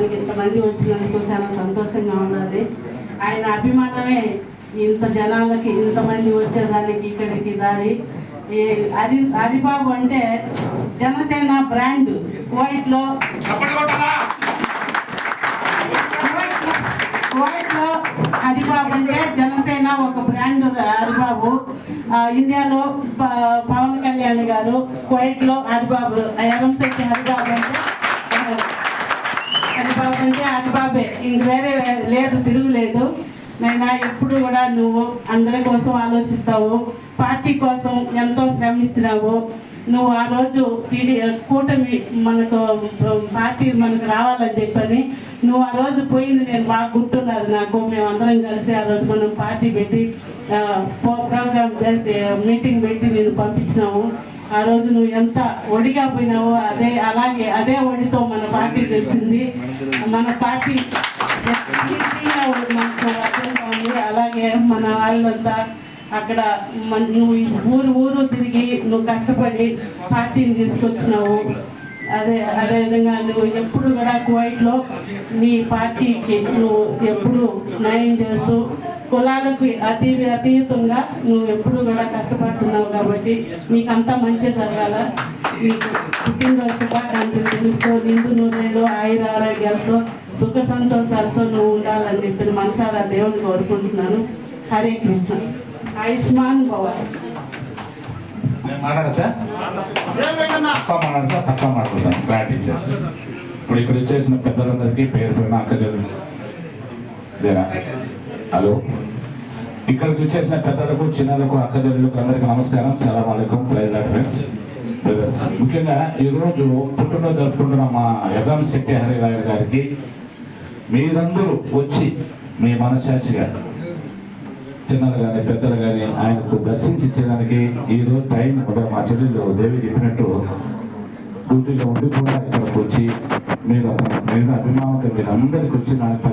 కార్యక్రమానికి ఇంతమంది వచ్చినందుకు చాలా సంతోషంగా ఉన్నది. ఆయన అభిమానమే ఇంత జనాలకి ఇంతమంది వచ్చేదానికి ఇక్కడికి దారి. హరిబాబు అంటే జనసేన బ్రాండ్. కువైట్లో హరిబాబు అంటే జనసేన ఒక బ్రాండ్. హరిబాబు ఇండియాలో పవన్ కళ్యాణ్ గారు, కువైట్లో హరిబాబు, ఎరంశెట్టి హరిబాబు అంటే హరిబాబే, ఇంక వేరే లేదు, తిరుగులేదు. నైనా ఎప్పుడు కూడా నువ్వు అందరి కోసం ఆలోచిస్తావు, పార్టీ కోసం ఎంతో శ్రమిస్తున్నావు. నువ్వు ఆ రోజు కూటమి మనకు పార్టీ మనకు రావాలని చెప్పని నువ్వు ఆ రోజు పోయింది నేను బాగా గుర్తున్నది నాకు. మేమందరం కలిసి ఆ రోజు మనం పార్టీ పెట్టి ప్రోగ్రామ్ చేసి మీటింగ్ పెట్టి నేను పంపించినాము. ఆ రోజు నువ్వు ఎంత ఒడిగా పోయినావో అదే ఒడితో మన పార్టీ తెలిసింది. మన పార్టీ మనకు అర్థం. అలాగే మన వాళ్ళంతా అక్కడ నువ్వు ఊరు తిరిగి నువ్వు కష్టపడి పార్టీని తీసుకొచ్చినావు. అదేవిధంగా నువ్వు ఎప్పుడు కూడా కువైట్లో నీ పార్టీకి నువ్వు ఎప్పుడు న్యాయం చేస్తూ కులాలకు అతీతంగా నువ్వు ఎప్పుడు కూడా కష్టపడుతున్నావు. కాబట్టి నీకంతా మంచి జరగాల. నీకు పుట్టినరోజు శుభాకాంక్షలు తెలుస్తూ నిండు నూనెలో ఆయురారోగ్యాలతో సుఖ సంతోషాలతో నువ్వు ఉండాలని చెప్పి మనసారా దేవుని కోరుకుంటున్నాను. హరే కృష్ణ. ఆయుష్మాన్ భవ. తక్కువ మాట్లాడతాను, క్లారిటీ చేస్తాను. ఇప్పుడు ఇక్కడ చేసిన పెద్దలందరికీ పేరు పైన అక్కజల్లుదేనా. హలో, ఇక్కడికి వచ్చేసిన పెద్దలకు, చిన్నలకు, అక్కజల్లులకు అందరికీ నమస్కారం. సలాం అలైకుం, ఫ్రెండ్స్. ముఖ్యంగా ఈరోజు పుట్టినరోజు జరుపుకుంటున్న మా ఎరంశెట్టి హరిరాయ్ గారికి మీరందరూ వచ్చి మీ మనసాక్షిగా చిన్నలు కానీ పెద్దలు కానీ ఆయనకు దర్శించడానికి ఈరోజు టైం కూడా మా చెల్లెలు దేవి చెప్పినట్టు డ్యూటీలో ఉండి కూడా ఇక్కడికి వచ్చి మీరు మీద అభిమానంతో మీరు అందరికి వచ్చి నాకు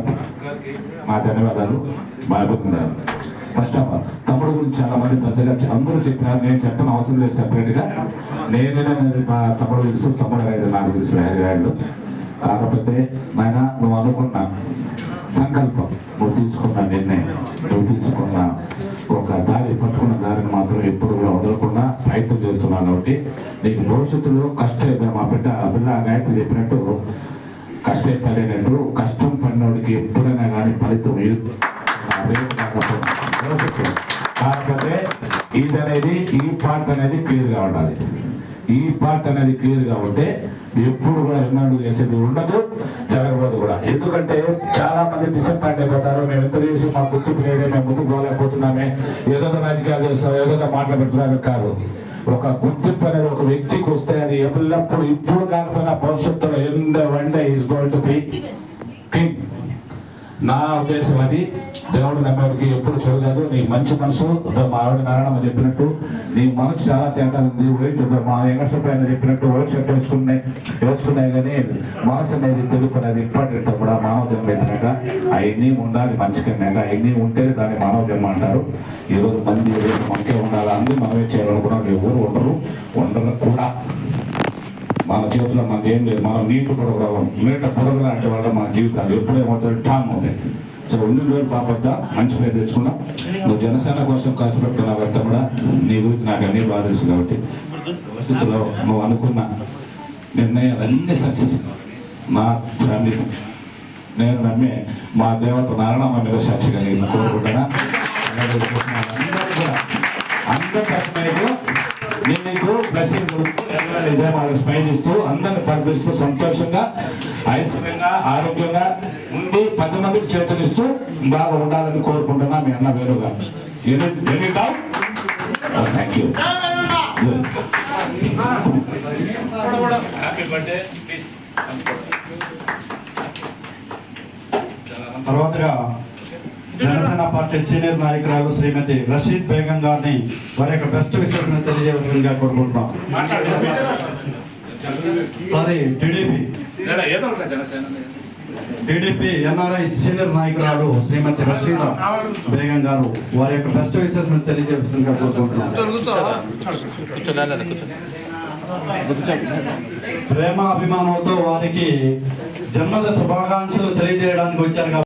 మా ధన్యవాదాలు, మా అభిప్రాయాలు. ఫస్ట్ ఆఫ్ ఆల్ తమ్ముడు గురించి చాలా మంది ప్రజలు అందరూ చెప్పినారు, నేను చెప్పిన అవసరం లేదు. సెపరేట్గా నేనేననేది మా తమ్ముడు తెలుసు, తమ్ముడు అనేది నాకు తెలుసు హరిరాయలు. కాకపోతే నాయన నువ్వు అనుకున్న సంకల్పం, నువ్వు తీసుకున్న నిర్ణయం, నువ్వు తీసుకున్న ఒక దారి, పట్టుకున్న దారిని మాత్రం ఎప్పుడు కూడా వదలకుండా ప్రయత్నం చేస్తున్నాను. కాబట్టి నీకు భవిష్యత్తులో కష్టం, మా పిల్ల గాయత్రి చెప్పినట్టు కష్టం పడినట్టు, కష్టం పడినోడికి ఎప్పుడైనా కానీ ఫలితం కాకపోతే ఇది అనేది ఈ పార్ట్ అనేది క్లియర్గా ఉండాలి. ఈ పార్ట్ అనేది క్లియర్గా ఉంటే ఎప్పుడు కూడా ఎన్నాడు చేసేది ఉండదు, జరగబోదు కూడా. ఎందుకంటే చాలా మంది డిసప్పాయింట్ అయిపోతారు. మేము ఎంత చేసి మా గుర్తింపు లేదే, మేము ముందుకు పోలేకపోతున్నామే, ఏదో రాజకీయాలు చేస్తాం, ఏదో మాట్లాడుతున్నామే కాదు. ఒక గుర్తింపు అనేది ఒక వ్యక్తికి వస్తే అది ఎల్లప్పుడు ఇప్పుడు కాకపోయినా భవిష్యత్తులో one day is going to be king. నా ఉద్దేశం అది. దేవుడు నమ్మడికి ఎప్పుడు చూడలేదు. నీ మంచి మనసు, మా ఆవిడ నారాయణ చెప్పినట్టు నీ మనసు చాలా తేడా ఉంది. మా వెంకటేశ్వర చెప్పినట్టు వైట్ షర్ట్ వేసుకున్నాయి కానీ మనసు అనేది తెలుపు అనేది ఇంపార్టెంట్ కూడా. మానవ జన్మ ఎత్తినాక అవన్నీ ఉండాలి మనిషికి. అవన్నీ ఉంటే దాన్ని మానవ జన్మ అంటారు. ఈరోజు మంది మనకే ఉండాలి, అందరూ మనమే చేయాలనుకున్నాం. ఎవరు ఉండరు కూడా. మన జీవితంలో మనకి ఏం లేదు. మనం నీటి పొడగలు అంటే వాళ్ళ మన జీవితాలు ఎప్పుడేమవుతుంది, టామ్ అవుతాయి. సో 2 రోజులు బాపద్దా మంచి పేరు తెచ్చుకున్నాం. నువ్వు జనసేన కోసం ఖర్చు పెట్టుకున్న భర్త కూడా నీ గురించి నాకు అన్నీ బాగా తెలుసు. కాబట్టి భవిష్యత్తులో నువ్వు అనుకున్న నిర్ణయాలన్నీ సక్సెస్. నా ఫ్యామిలీ నేను నమ్మే మా దేవత నారాయణ మీద సాక్షిగా నేను కోరుకుంటున్నా. అందరూ నీకు బ్లెస్సింగ్ ఇదే వాళ్ళకి స్మైల్ ఇస్తూ అందరిని పంపిస్తూ సంతోషంగా ఐశ్వర్యంగా ఆరోగ్యంగా ఉండి 10 మందికి చేతులిస్తూ బాగా ఉండాలని కోరుకుంటున్నా. మీ అన్న వేరుగా థ్యాంక్ యూ. తర్వాతగా జనసేన పార్టీ సీనియర్ నాయకురాలు శ్రీమతి రషీద్ బేగం గారిని వారి యొక్క బెస్ట్ విషయాలను తెలియజేయవలసిందిగా కోరుకుంటున్నాం. సారీ, టీడీపీ ఎన్ఆర్ఐ సీనియర్ నాయకురాలు శ్రీమతి రషీద్ బేగం గారు వారి యొక్క బెస్ట్ విషయాలను తెలియజేయవలసిందిగా కోరుకుంటున్నాం. ప్రేమ అభిమానంతో వారికి జన్మదిన శుభాకాంక్షలు తెలియజేయడానికి వచ్చారు.